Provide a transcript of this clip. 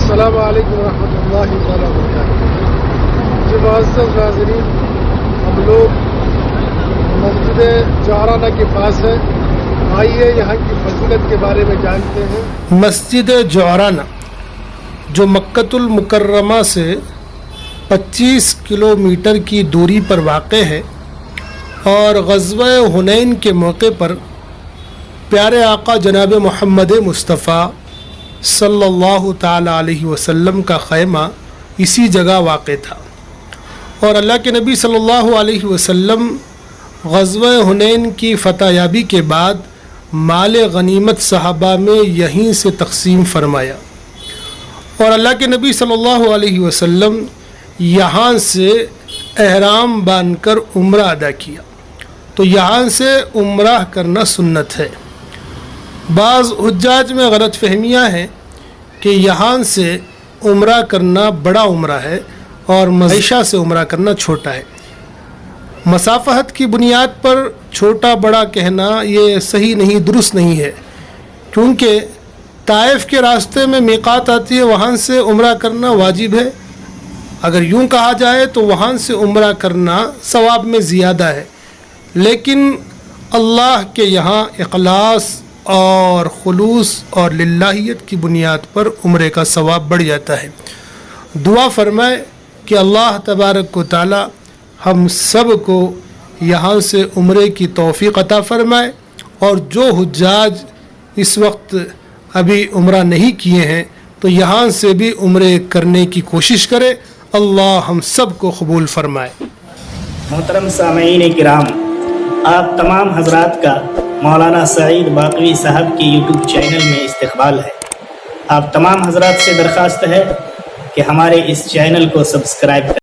السلام علیکم ورحمۃ اللہ وبرکاتہ۔ جو معزز ناظرین، ہم لوگ مسجد جعرانہ کے پاس ہیں، آئیے یہاں کی فضیلت کے بارے میں جانتے ہیں۔ مسجد جعرانہ جو مکۃ المکرمہ سے 25 کلومیٹر کی دوری پر واقع ہے اور غزوہ حنین کے موقع پر پیارے آقا جناب محمد مصطفیٰ صلی اللہ تعالی علیہ وسلم کا خیمہ اسی جگہ واقع تھا، اور اللہ کے نبی صلی اللہ علیہ وسلم غزوہ حنین کی فتح یابی کے بعد مال غنیمت صحابہ میں یہیں سے تقسیم فرمایا، اور اللہ کے نبی صلی اللہ علیہ وسلم یہاں سے احرام باندھ کر عمرہ ادا کیا۔ تو یہاں سے عمرہ کرنا سنت ہے۔ بعض حجاج میں غلط فہمیاں ہیں کہ یہاں سے عمرہ کرنا بڑا عمرہ ہے اور عائشہ سے عمرہ کرنا چھوٹا ہے۔ مسافت کی بنیاد پر چھوٹا بڑا کہنا یہ صحیح نہیں، درست نہیں ہے، کیونکہ طائف کے راستے میں میقات آتی ہے، وہاں سے عمرہ کرنا واجب ہے۔ اگر یوں کہا جائے تو وہاں سے عمرہ کرنا ثواب میں زیادہ ہے، لیکن اللہ کے یہاں اخلاص اور خلوص اور للہیت کی بنیاد پر عمرے کا ثواب بڑھ جاتا ہے۔ دعا فرمائے کہ اللہ تبارک و تعالی ہم سب کو یہاں سے عمرے کی توفیق عطا فرمائے، اور جو حجاج اس وقت ابھی عمرہ نہیں کیے ہیں تو یہاں سے بھی عمرے کرنے کی کوشش کرے۔ اللہ ہم سب کو قبول فرمائے۔ محترم سامعین کرام، آپ تمام حضرات کا مولانا سعید باقوی صاحب کی یوٹیوب چینل میں استقبال ہے۔ آپ تمام حضرات سے درخواست ہے کہ ہمارے اس چینل کو سبسکرائب کریں۔